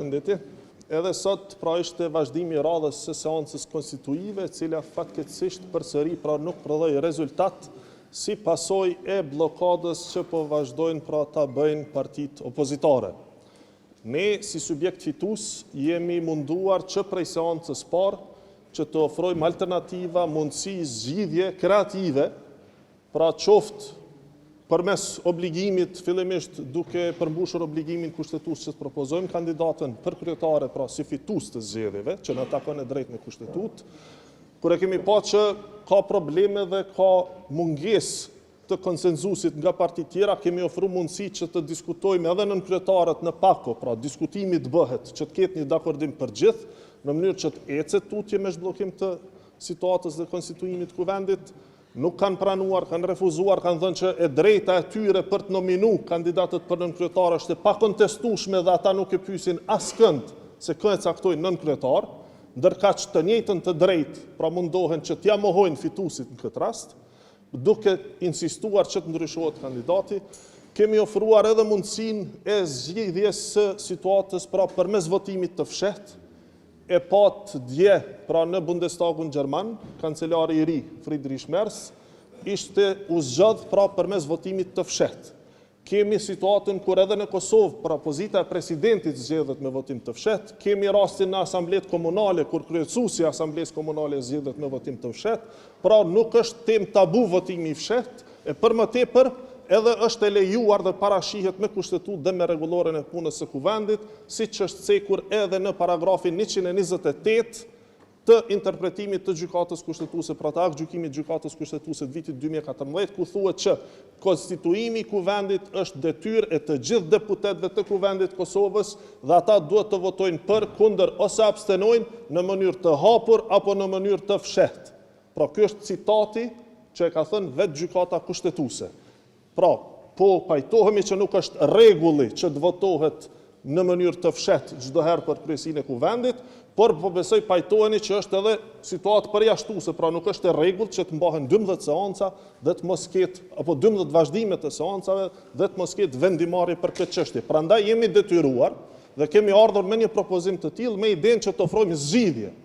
Përshëndetje. Edhe sot pra ishte vazhdimi i radhës së seancës konstituive, cila fatkeqësisht përsëri pra nuk prodhoi rezultat si pasojë e bllokadës që po vazhdojnë pra ta bëjnë partitë opozitare. Ne si subjekt fitues jemi munduar që prej seancës parë që të ofrojmë alternativa, mundësi, zgjidhje kreative, pra qoftë përmes obligimit, fillimisht duke përmbushur obligimin kushtetues që të propozojmë kandidatën për kryetare, pra si fitues të zgjedhjeve, që na takon e drejtë me kushtetutë, kur e kemi pa që ka probleme dhe ka mungesë të konsenzusit nga partitë tjera, kemi ofruar mundësi që të diskutojmë edhe nën kryetarët në pako, pra diskutimi të bëhet, që të ketë një dakordim për gjithë, në mënyrë që të ecet tutje me zhbllokim të situatës dhe konstituimit të kuvendit. Nuk kanë pranuar, kanë refuzuar, kanë thënë që e drejta e tyre për të nominu kandidatët për nënkryetare është e pakontestueshme dhe ata nuk e pyesin askënd se kë e caktojnë nënkryetar, ndërkaq të njëjtën të drejtë pra mundohen që t'ja mohojnë fituesit në këtë rast, duke insistuar që të ndryshohet kandidati. Kemi ofruar edhe mundësinë e zgjidhjes së situatës pra përmes votimit të fshehtë. E pat dje, pra në Bundestagun Gjerman, kancelari i ri, Friedrich Merz, ishte u zgjodh pra përmes votimit të fshehtë. Kemi situatën kur edhe në Kosovë, pra pozita e presidentit zgjedhet me votim të fshehtë, kemi rastin në asamblet komunale, kur kryesuesi i asamblesë komunale zgjedhet me votim të fshehtë, pra nuk është temë tabu votimi i fshehtë, e për më tepër edhe është e lejuar dhe parashihet me kushtetutë dhe me rregulloren e punës së kuvendit, siç është cekur edhe në paragrafin 128 të interpretimit të gjykatës kushtetuese, pra të aktgjykimit të gjykatës kushtetuese të vitit 2014, ku thuhet që konstituimi i kuvendit është detyrë e të gjithë deputetëve të kuvendit Kosovës dhe ata duhet të votojnë për, kundër ose abstenojnë në mënyrë të hapur apo në mënyrë të fshehtë. Pra ky është citati që e ka thënë vetë gjykata kushtetuese. Pra, po pajtohemi që nuk është rregulli që të votohet në mënyrë të fshehtë çdo herë për kryesinë e kuvendit, por po besoj pajtoheni që është edhe situatë përjashtuese, pra nuk është e rregullt që të mbahen 12 seanca dhe të mos ketë apo 12 vazhdime të seancave dhe të mos ketë vendimarrje për këtë çështje. Prandaj jemi detyruar dhe kemi ardhur me një propozim të tillë me idenë që të ofrojmë zgjidhje.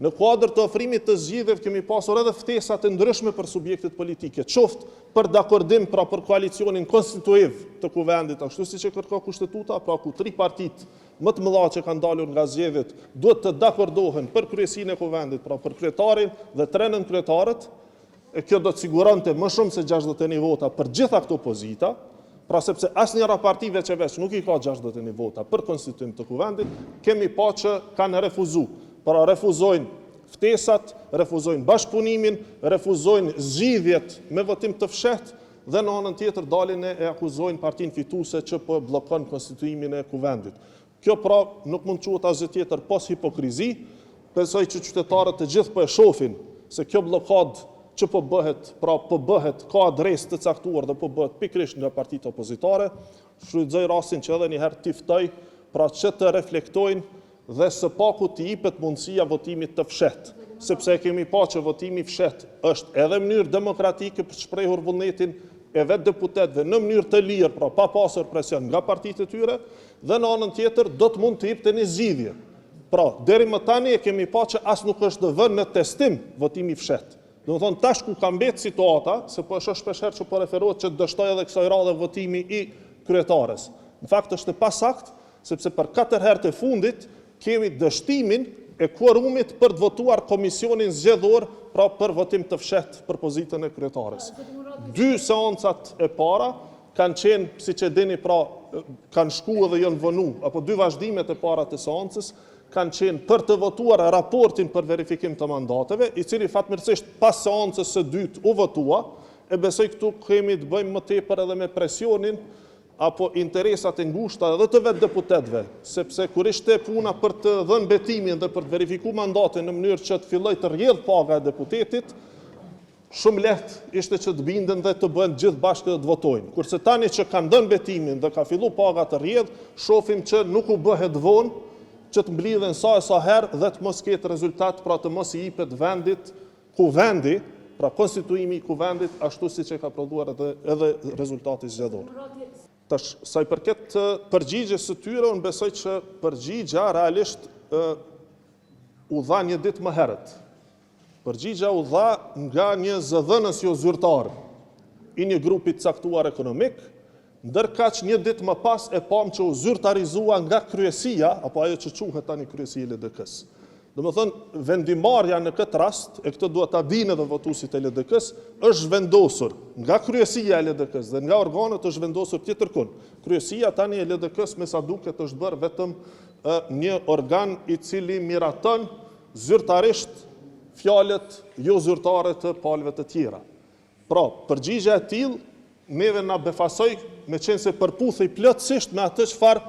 Në kuadër të ofrimit të zgjidhjeve kemi pasur edhe ftesa të ndryshme për subjektet politike, qoftë për dakordim pra për koalicionin konstituiv të kuvendit, ashtu siç e kërkon kushtetuta, pra ku 3 partitë më të mëdha që kanë dalur nga zgjedhjet duhet të dakordohen për kryesinë e kuvendit, pra për kryetarin dhe 3 nënkryetarët, e kjo do të siguronte më shumë se 61 vota për gjitha këto pozita, pra sepse asnjëra partive që veç nuk i ka 61 vota për konstituim të kuvendit, kemi pa që kanë refuzuar. Pra refuzojnë ftesat, refuzojnë bashkëpunimin, refuzojnë zgjidhjet me votim të fshehtë dhe në anën tjetër dalin e akuzojnë partinë fituese që po bllokon konstituimin e kuvendit. Kjo pra nuk mund quhet asgjë tjetër pos hipokrizi. Besoj që qytetarët të gjithë po e shohin se kjo bllokadë që po bëhet, pra po bëhet ka adresë të caktuar dhe po bëhet pikërisht nga partitë opozitare. Shfrytëzoj rastin që edhe një herë t'i ftoj pra që të reflektojnë dhe së paku të jepet mundësia votimit të fshehtë, sepse kemi pa që votimi i fshehtë është edhe mënyrë demokratike për të shprehur vullnetin e vetë deputetëve në mënyrë të lirë, pra pa pasur presion nga partitë e tyre, dhe në anën tjetër do të mund të jepte një zgjidhje. Pra, deri më tani e kemi pa që as nuk është vënë në testim votimi i fshehtë. Do të thonë tash ku ka mbetë situata, se po është shpeshherë që po referohet që dështoj edhe kësaj radhe votimi i kryetares. Në fakt është e pasakt, sepse për 4 herë të fundit kemi dështimin e kuorumit për të votuar komisionin zgjedhor pra për votim të fshehtë për pozitën e kryetares. 2 seancat e para kanë qenë, siç e dini, pra kanë shkuar dhe janë vonu, apo 2 vazhdimet e para të seancës kanë qenë për të votuar raportin për verifikim të mandateve, i cili fatmirësisht pas seancës së dytë u votua, e besoj këtu kemi të bëjmë më tepër edhe me presionin apo interesat e ngushta edhe të vetë deputetëve, sepse kur ishte puna për të dhënë betimin dhe për të verifikuar mandatin në mënyrë që të fillojë të rrjedh paga e deputetit, shumë lehtë ishte që të binden dhe të bëhen gjithë bashkë dhe të votojnë. Kurse tani që kanë dhënë betimin dhe ka filluar paga të rrjedh, shohim që nuk u bëhet vonë që të mblidhen sa e sa herë dhe të mos ketë rezultat, pra të mos i jepet vendit kuvendi, pra konstituimi i kuvendit ashtu siç e ka prodhuar edhe rezultati zgjedhor. Tash, sa i përket përgjigjes së tyre, unë besoj që përgjigja realisht u dha një ditë më herët. Përgjigja u dha nga një zëdhënës jo zyrtar i një grupi të caktuar ekonomik, ndërkaq një ditë më pas e pam që u zyrtarizua nga kryesia, apo ajo që quhet tani kryesia e LDK-s. Domethënë, vendimarrja në këtë rast, e këtë duhet ta dinë edhe votuesit e LDK-s, është vendosur nga kryesia e LDK-s dhe nga organet është vendosur tjetërkund. Kryesia tani e LDK-s me sa duket është bërë vetëm një organ i cili miraton zyrtarisht fjalët jo zyrtare të palëve të tjera. Pra, përgjigja e tillë neve na befasoi me qenë se përputhej plotësisht me atë çfarë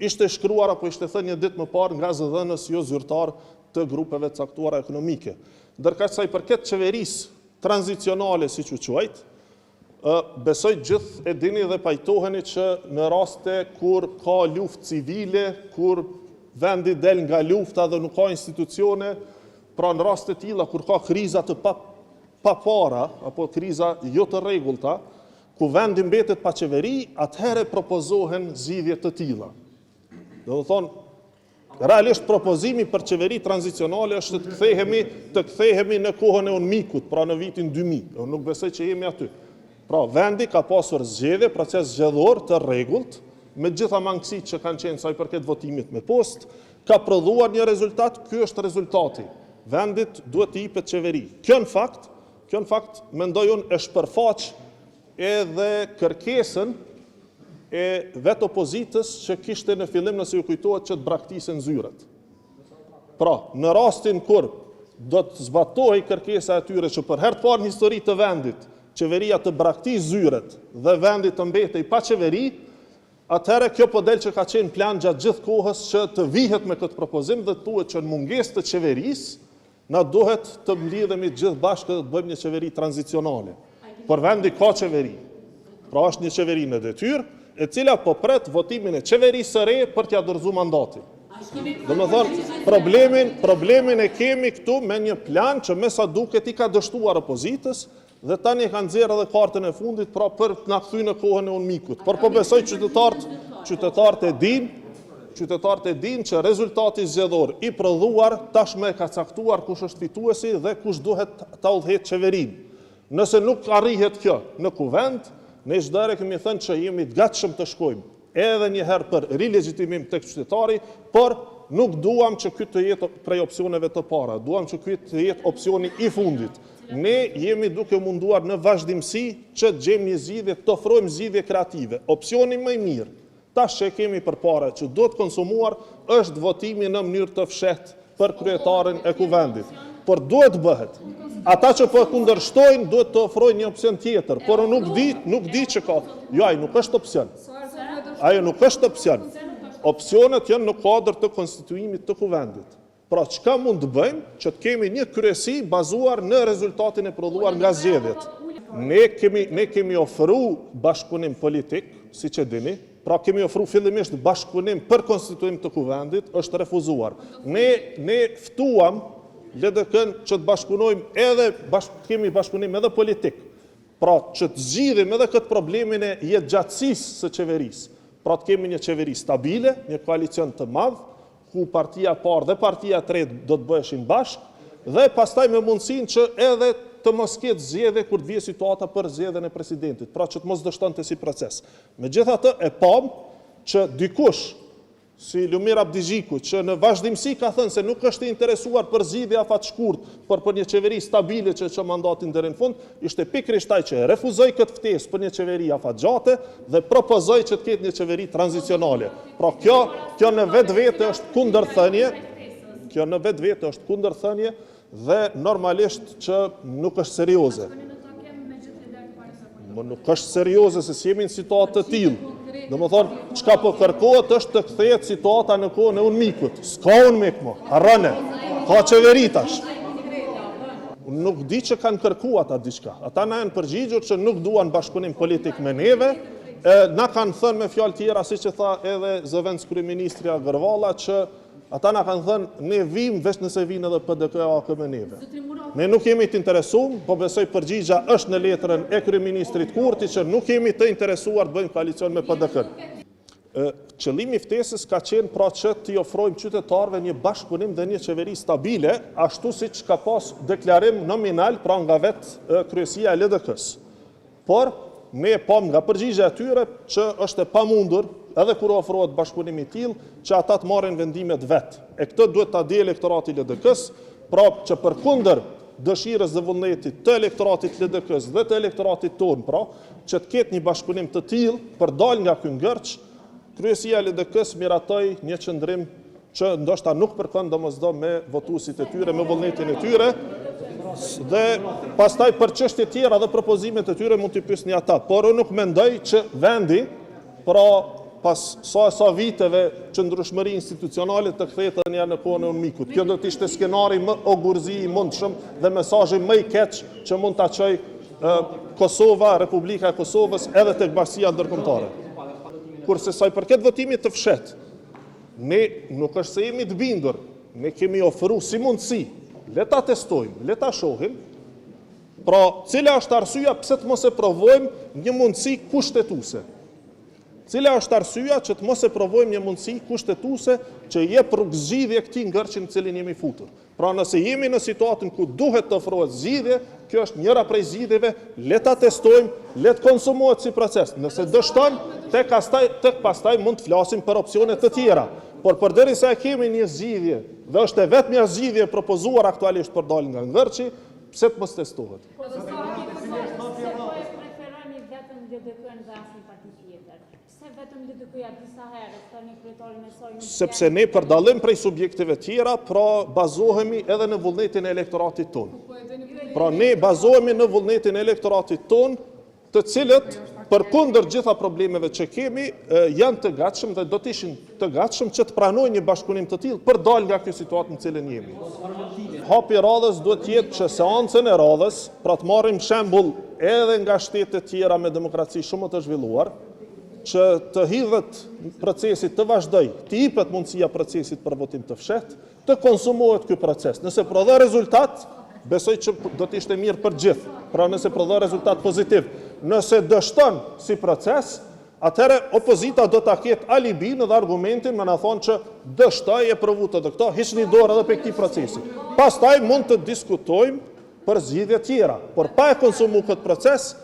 ishte shkruar apo ishte thënë një ditë më parë nga zëdhënës jo zyrtar të grupeve caktuara ekonomike. Ndërkaq sa i përket qeverisë tranzicionale, siç u quajt, besoj gjithë e dini dhe pajtoheni që në raste kur ka luftë civile, kur vendi del nga lufta dhe nuk ka institucione, pra në raste të tilla kur ka kriza të pa para apo kriza jo të rregullta, ku vendi mbetet pa qeveri, atëherë propozohen zgjidhje të tilla. Do të thonë, realisht propozimi për qeveri tranzicionale është të kthehemi në kohën e UNMIK-ut, pra në vitin 2000. Unë nuk besoj që jemi aty. Pra vendi ka pasur zgjedhje, proces zgjedhor të rregullt, me gjitha mangësitë që kanë qenë sa i përket votimit me postë, ka prodhuar një rezultat, ky është rezultati. Vendit duhet të jepet qeveri. Kjo në fakt mendoj unë e shpërfaq edhe kërkesën e vetë opozitës që kishte në fillim nëse ju kujtohet që të braktisen zyret. Pra, në rastin kur do të zbatohej kërkesa e tyre që për herë të parë në histori të vendit, qeveria të braktis zyret dhe vendit të mbetej pa qeveri, atëherë kjo po del që ka qenë plan gjatë gjithë kohës që të vihet me këtë propozim dhe thuhet që në mungesë të qeverisë na duhet të mlidhemi gjithë bashkë dhe të bëjmë një qeveri tranzicionale. Por vendi ka qeveri. Pra është një qeveri në detyrë, e cila po pret votimin e qeverisë së re për t'ia dorëzuar mandatin. Domethënë, problemin e kemi këtu me një plan që me sa duket i ka dështuar opozitës dhe tani kanë nxjerrë edhe kartën e fundit pra për të na kthyer në kohën e UNMIK-ut. Por po besoj qytetarët e dinë që rezultati zgjedhor i prodhuar tashmë ka caktuar kush është fituesi dhe kush duhet ta udhëhet qeverinë. Nëse nuk arrihet kjo në kuvend, ne çdo herë kemi thënë që jemi të gatshëm të shkojmë edhe një herë për rilegjitimim tek qytetari, por nuk duam që ky të jetë prej opsioneve të para, duam që ky të jetë opsioni i fundit. Ne jemi duke munduar në vazhdimsi që të gjejmë një zgjidhje, të ofrojmë zgjidhje kreative. Opsioni më i mirë, tash që kemi përpara që duhet konsumuar, është votimi në mënyrë të fshehtë për kryetarin e kuvendit. Por duhet bëhet. Ata që po kundërshtojnë duhet të ofrojnë një opsion tjetër, por nuk di që ka. Jo, ai nuk është opsion. Ajo nuk është opsion. Opsionet janë në kuadër të konstituimit të kuvendit. Pra, çka mund të bëjmë që të kemi një kryesi bazuar në rezultatin e prodhuar nga zgjedhjet. Ne kemi ofruar bashkëpunim politik, siç e dini. Pra kemi ofruar fillimisht bashkëpunim për konstituim të kuvendit, është refuzuar. Ne ftuam LDK-n që të bashkëpunojmë edhe kemi bashkëpunim edhe politik. Pra që të zgjidhim edhe këtë problemin e jetëgjatësisë së qeverisë. Pra të kemi një qeveri stabile, një koalicion të madh, ku partia parë dhe partia tretë do të bëheshin bashkë dhe pastaj me mundësinë që edhe të mos ketë zgjedhje kur të vijë situata për zgjedhjen e presidentit, pra që të mos dështonte si proces. Megjithatë e pam që dikush si Lumir Abdigjiku, që në vazhdimsi ka thënë se nuk është i interesuar për zgjidhje afatshkurt, por për një qeveri stabile që çon mandatin deri në fund, ishte pikërisht ai që refuzoi këtë ftesë për një qeveri afatgjate dhe propozoi që të ketë një qeveri tranzicionale. Pra kjo në vetvete është kundërthënie. Kjo në vetvete është kundërthënie dhe normalisht që nuk është serioze. Nuk është serioze se si jemi në situatë të tillë. Domethënë, çka po kërkohet është të kthehet situata në kohën e UNMIK-ut. S'ka UNMIK më, harrone. Ka qeveri tash. Nuk di që kanë kërkuar ata diçka. Ata na janë përgjigjur që nuk duan bashkëpunim politik me neve. Na kanë thënë me fjalë tjera, siç e tha edhe zëvendës kryeministri Agërvalla, që ata na kanë thënë, ne vim veç nëse vinë edhe PDK-a me neve. Ne nuk jemi të interesuar, po besoj përgjigja është në letrën e kryeministrit Kurti që nuk jemi të interesuar të bëjmë koalicion me PDK-n. Qëllimi i ftesës ka qenë pra që t'i ofrojmë qytetarëve një bashkëpunim dhe një qeveri stabile, ashtu siç ka pas deklarim nominal pra nga vetë kryesia e LDK-s. Por ne pam nga përgjigja e tyre që është e pamundur edhe kur ofrohet bashkëpunim i tillë që ata të marrin vendimet vetë. E këtë duhet ta di elektorati i LDK-s, pra që përkundër dëshirës dhe vullnetit të elektoratit LDK-s dhe të elektoratit tonë, pra që të ketë një bashkëpunim të tillë për dal nga ky ngërç, kryesia e LDK-s miratoi një qëndrim që ndoshta nuk përkon domosdo me votuesit e tyre, me vullnetin e tyre, dhe pastaj për çështje tjera dhe propozimet e tyre mund t'i pyesni ata, por unë nuk mendoj që vendi, pra pas sa viteve qëndrueshmëri institucionale të kthehet janë në kohën e Unmikut. Kjo do të ishte skenari më ogurzi i mundshëm dhe mesazhi më i keq që mund ta çojë Kosova, Republika e Kosovës edhe tek Bashkia Ndërkombëtare. Kurse sa i përket votimit të fshehtë, ne nuk është se jemi të bindur, ne kemi ofruar si mundësi, le ta testojmë, le ta shohim, pra cila është arsyeja pse të mos e provojmë një mundësi kushtetuese. Cila është arsyeja që të mos e provojmë një mundësi kushtetuese që jep rrugëzgjidhje këtij ngërçi në cilin jemi futur. Pra nëse jemi në situatën ku duhet të ofrohet zgjidhje, kjo është njëra prej zgjidhjeve, le ta testojmë, le të konsumohet si proces. Nëse dështon, tek pastaj mund të flasim për opsione të tjera. Por përderisa e kemi një zgjidhje dhe është e vetmja zgjidhje propozuar aktualisht për dalë nga ngërçi, pse të mos testohet? Sepse ne për dallim prej subjektive tjera, pra bazohemi edhe në vullnetin e elektoratit tonë. Pra ne bazohemi në vullnetin e elektoratit tonë, të cilët përkundër gjitha problemeve që kemi, janë të gatshëm dhe do të ishin të gatshëm që të pranojnë një bashkëpunim të tillë për dalë nga kjo situatë në cilën jemi. Hapi i radhës duhet të jetë që seancën e radhës, pra të marrim shembull edhe nga shtetet tjera me demokraci shumë të zhvilluar, që të hidhet procesit të vazhdoj, të jepet mundësia procesit për votim të fshehtë, të konsumohet ky proces. Nëse prodhon rezultat, besoj që do të ishte mirë për gjithë. Pra nëse prodhon rezultat pozitiv. Nëse dështon si proces, atëherë opozita do ta ketë alibin dhe argumentin me na thonë që dështoi e provu të këto, hiqni dorë edhe pe këtij procesi. Pastaj mund të diskutojmë për zgjidhje tjera, por pa e konsumuar këtë proces,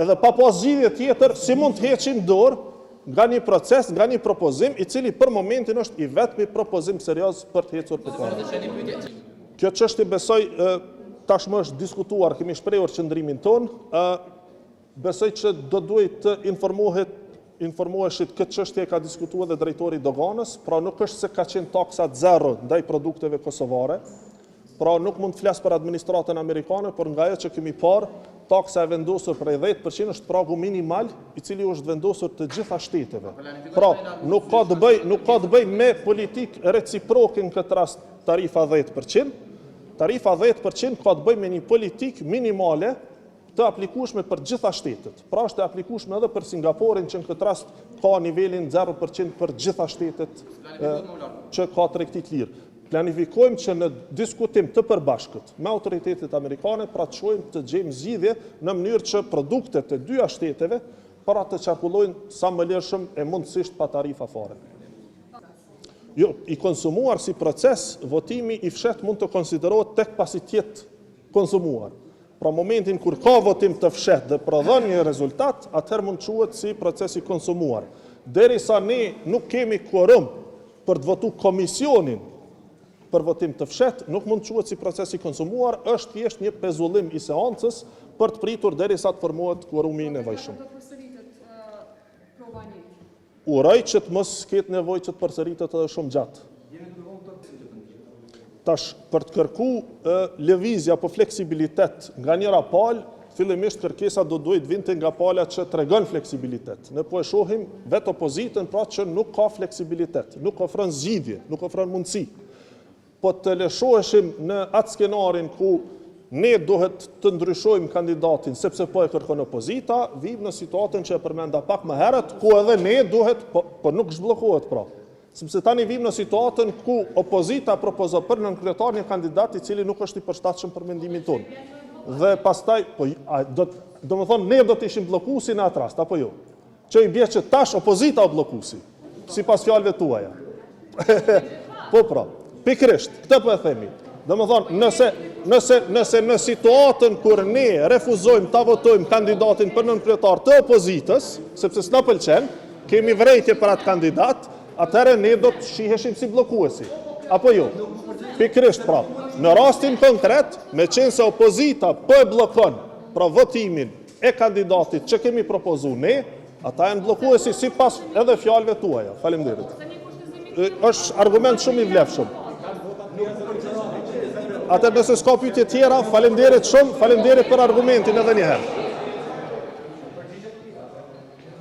edhe pa pas zgjidhje tjetër, si mund të heqim dorë nga një proces, nga një propozim, i cili për momentin është i vetmi propozim serioz për të ecur përpara. Kjo çështje besoj tashmë është diskutuar, kemi shprehur qëndrimin ton, besoj që do duhet të informoheshit këtë çështje ka diskutuar dhe drejtori i doganës, pra nuk është se ka qenë taksa zero ndaj produkteve kosovare, pra nuk mund të flas për administratën amerikane, por nga ajo që kemi parë, taksa e vendosur prej 10% është pragu minimal i cili është vendosur të gjitha shteteve. Pra, nuk ka të bëj me politikë reciproke në këtë rast tarifa 10%. Tarifa 10% ka të bëj me një politikë minimale të aplikueshme për gjitha shtetet. Pra është e aplikueshme edhe për Singaporin që në këtë rast ka nivelin 0% për gjitha shtetet që ka tregti të lirë. Planifikojmë që në diskutim të përbashkët me autoritetet amerikane, pra të shojmë të gjejmë zgjidhje në mënyrë që produktet e dyja shteteve para të qarkullojnë sa më lirshëm e mundësisht pa tarifa fare. Jo, i konsumuar si proces, votimi i fshehtë mund të konsiderohet tek pasi të jetë konsumuar. Pra momentin kur ka votim të fshehtë dhe prodhon një rezultat, atëherë mund quhet si proces i konsumuar. Derisa ne nuk kemi quorum për të votuar komisionin për votim të fshehtë, nuk mund të quhet si proces i konsumuar, është thjesht një pezullim i seancës për të pritur derisa të formohet kvorumi i nevojshëm. Uroj që të mos ketë nevojë që të përsëritet edhe shumë gjatë. Tash, për të kërkuar lëvizje apo fleksibilitet nga njëra palë, fillimisht kërkesa do duhet vinte nga pala që tregon fleksibilitet. Ne po e shohim vetë opozitën pra që nuk ka fleksibilitet, nuk ofron zgjidhje, nuk ofron mundësi. Po të lëshoheshim në atë skenarin ku ne duhet të ndryshojmë kandidatin sepse po e kërkon opozita, vim në situatën që e përmenda pak më herët, ku edhe ne duhet, po nuk zhbllokohet pra. Sepse tani vim në situatën ku opozita propozon për nënkretar një kandidat I cili nuk është I përshtatshëm për mendimin tonë. Dhe pastaj, do më thonë, ne do të ishim bllokuesi në atë rast, apo jo? Që I bie që tash opozita o bllokuesi, sipas fjalëve tuaja. Po pra, pikërisht, këtë po e themi. Do më thonë, nëse në situatën kur ne refuzojmë ta votojmë kandidatin për nënkretar të opozitës, sepse s'na pëlqen, kemi vrejtje për atë kandidat, atëherë ne do të shiheshim si bllokuesi. Apo jo? Pikërisht pra, në rastin konkret, me qenë se opozita po e bllokon pra votimin e kandidatit që kemi propozuar ne, ata janë bllokuesi sipas edhe fjalëve tuaja. Faleminderit. Është argument shumë I vlefshëm. Atë nëse s'ka pyetje tjera, faleminderit shumë, faleminderit për argumentin edhe një herë.